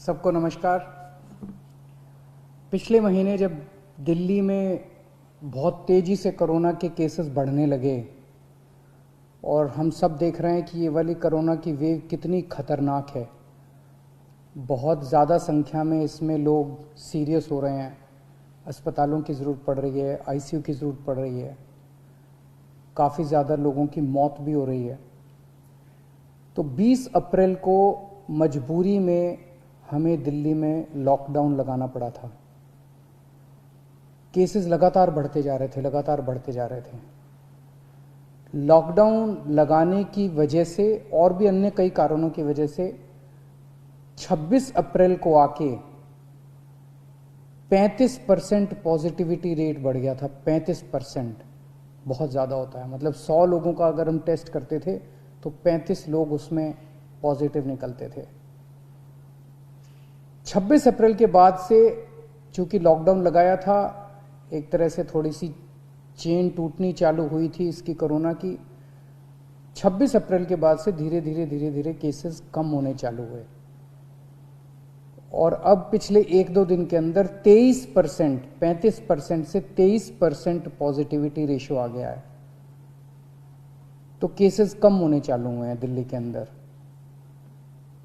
सबको नमस्कार। पिछले महीने जब दिल्ली में बहुत तेज़ी से कोरोना के केसेस बढ़ने लगे और हम सब देख रहे हैं कि ये वाली कोरोना की वेव कितनी ख़तरनाक है, बहुत ज़्यादा संख्या में इसमें लोग सीरियस हो रहे हैं, अस्पतालों की ज़रूरत पड़ रही है, आईसीयू की ज़रूरत पड़ रही है, काफ़ी ज़्यादा लोगों की मौत भी हो रही है। तो 20 अप्रैल को मजबूरी में हमें दिल्ली में लॉकडाउन लगाना पड़ा था। केसेस लगातार बढ़ते जा रहे थे। लॉकडाउन लगाने की वजह से और भी अन्य कई कारणों की वजह से 26 अप्रैल को आके 35% पॉजिटिविटी रेट बढ़ गया था। 35% बहुत ज़्यादा होता है, मतलब 100 लोगों का अगर हम टेस्ट करते थे तो 35 लोग उसमें पॉजिटिव निकलते थे। 26 अप्रैल के बाद से चूंकि लॉकडाउन लगाया था, एक तरह से थोड़ी सी चेन टूटनी चालू हुई थी इसकी कोरोना की। 26 अप्रैल के बाद से धीरे धीरे केसेस कम होने चालू हुए और अब पिछले 1-2 दिन के अंदर 23%, 35% से 23% पॉजिटिविटी रेशियो आ गया है। तो केसेस कम होने चालू हुए हैं दिल्ली के अंदर।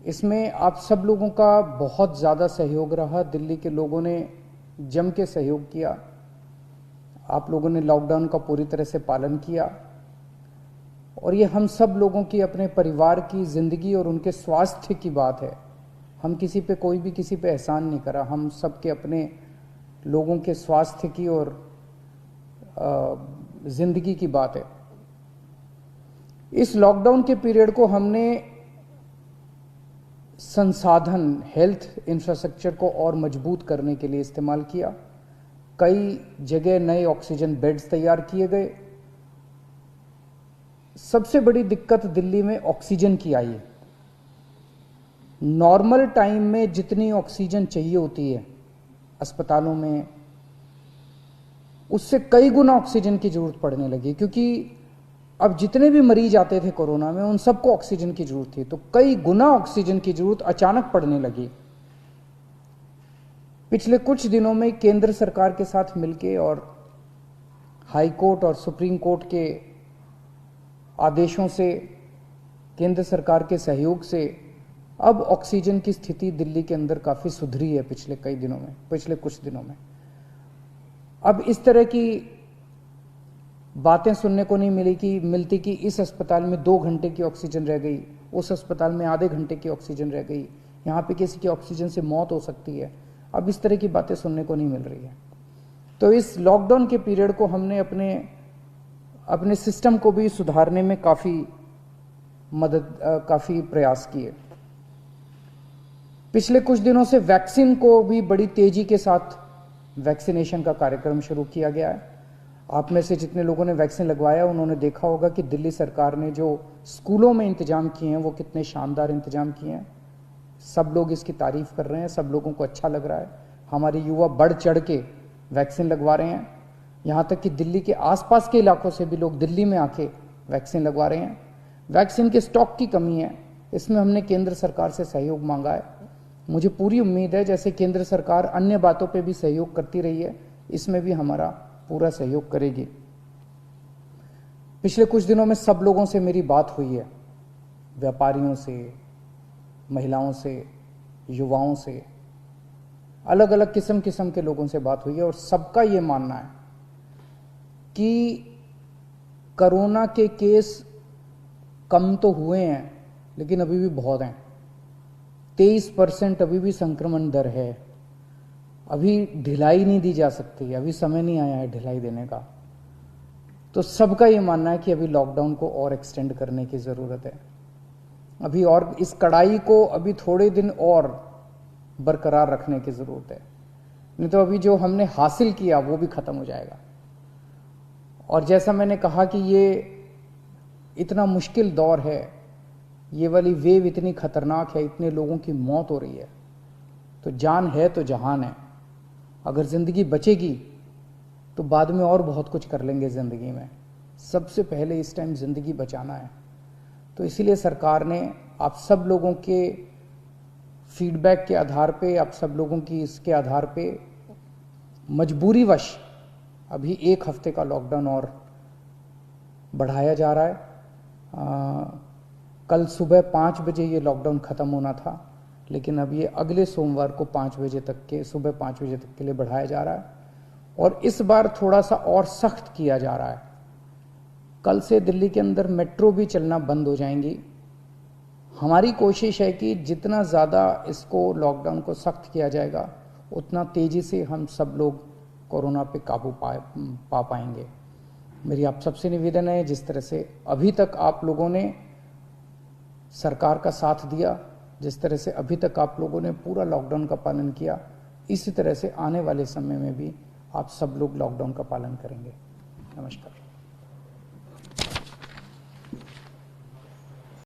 इसमें आप सब लोगों का बहुत ज़्यादा सहयोग रहा। दिल्ली के लोगों ने जम के सहयोग किया। आप लोगों ने लॉकडाउन का पूरी तरह से पालन किया और ये हम सब लोगों की, अपने परिवार की ज़िंदगी और उनके स्वास्थ्य की बात है। हम किसी पे, कोई भी किसी पे एहसान नहीं करा, हम सब के अपने लोगों के स्वास्थ्य की और ज़िंदगी की बात है। इस लॉकडाउन के पीरियड को हमने संसाधन, हेल्थ इंफ्रास्ट्रक्चर को और मजबूत करने के लिए इस्तेमाल किया। कई जगह नए ऑक्सीजन बेड्स तैयार किए गए। सबसे बड़ी दिक्कत दिल्ली में ऑक्सीजन की आई है। नॉर्मल टाइम में जितनी ऑक्सीजन चाहिए होती है अस्पतालों में, उससे कई गुना ऑक्सीजन की जरूरत पड़ने लगी, क्योंकि अब जितने भी मरीज आते थे कोरोना में उन सबको ऑक्सीजन की जरूरत थी। तो कई गुना ऑक्सीजन की जरूरत अचानक पड़ने लगी। पिछले कुछ दिनों में केंद्र सरकार के साथ मिलके और हाई कोर्ट और सुप्रीम कोर्ट के आदेशों से, केंद्र सरकार के सहयोग से अब ऑक्सीजन की स्थिति दिल्ली के अंदर काफ़ी सुधरी है पिछले कुछ दिनों में। अब इस तरह की बातें सुनने को नहीं मिलती कि इस अस्पताल में 2 घंटे की ऑक्सीजन रह गई, उस अस्पताल में आधे घंटे की ऑक्सीजन रह गई, यहाँ पे किसी की ऑक्सीजन से मौत हो सकती है। अब इस तरह की बातें सुनने को नहीं मिल रही है। तो इस लॉकडाउन के पीरियड को हमने अपने सिस्टम को भी सुधारने में काफ़ी प्रयास किए। पिछले कुछ दिनों से वैक्सीन को भी बड़ी तेजी के साथ वैक्सीनेशन का कार्यक्रम शुरू किया गया है। आप में से जितने लोगों ने वैक्सीन लगवाया उन्होंने देखा होगा कि दिल्ली सरकार ने जो स्कूलों में इंतजाम किए हैं वो कितने शानदार इंतजाम किए हैं। सब लोग इसकी तारीफ कर रहे हैं, सब लोगों को अच्छा लग रहा है। हमारे युवा बढ़ चढ़ के वैक्सीन लगवा रहे हैं। यहाँ तक कि दिल्ली के आसपास के इलाकों से भी लोग दिल्ली में आके वैक्सीन लगवा रहे हैं। वैक्सीन के स्टॉक की कमी है, इसमें हमने केंद्र सरकार से सहयोग मांगा है। मुझे पूरी उम्मीद है, जैसे केंद्र सरकार अन्य बातों पे भी सहयोग करती रही है, इसमें भी हमारा पूरा सहयोग करेगी। पिछले कुछ दिनों में सब लोगों से मेरी बात हुई है, व्यापारियों से, महिलाओं से, युवाओं से, अलग अलग किस्म के लोगों से बात हुई है और सबका ये मानना है कि कोरोना के केस कम तो हुए हैं लेकिन अभी भी बहुत हैं। 23% अभी भी संक्रमण दर है। अभी ढिलाई नहीं दी जा सकती, अभी समय नहीं आया है ढिलाई देने का। तो सबका ये मानना है कि अभी लॉकडाउन को और एक्सटेंड करने की ज़रूरत है। अभी और इस कड़ाई को अभी थोड़े दिन और बरकरार रखने की ज़रूरत है, नहीं तो अभी जो हमने हासिल किया वो भी ख़त्म हो जाएगा। और जैसा मैंने कहा कि ये इतना मुश्किल दौर है, ये वाली वेव इतनी ख़तरनाक है, इतने लोगों की मौत हो रही है, तो जान है तो जहान है। अगर ज़िंदगी बचेगी तो बाद में और बहुत कुछ कर लेंगे ज़िंदगी में। सबसे पहले इस टाइम ज़िंदगी बचाना है। तो इसीलिए सरकार ने आप सब लोगों के फीडबैक के आधार पे, आप सब लोगों की इसके आधार पे मजबूरीवश अभी 1 हफ्ते का लॉकडाउन और बढ़ाया जा रहा है। कल सुबह 5 बजे ये लॉकडाउन ख़त्म होना था, लेकिन अब ये अगले सोमवार को 5 बजे तक के, सुबह 5 बजे तक के लिए बढ़ाया जा रहा है और इस बार थोड़ा सा और सख्त किया जा रहा है। कल से दिल्ली के अंदर मेट्रो भी चलना बंद हो जाएंगी। हमारी कोशिश है कि जितना ज़्यादा इसको लॉकडाउन को सख्त किया जाएगा उतना तेज़ी से हम सब लोग कोरोना पे काबू पा पाएंगे। मेरी आप सबसे निवेदन है, जिस तरह से अभी तक आप लोगों ने सरकार का साथ दिया, जिस तरह से अभी तक आप लोगों ने पूरा लॉकडाउन का पालन किया, इसी तरह से आने वाले समय में भी आप सब लोग लॉकडाउन का पालन करेंगे। नमस्कार।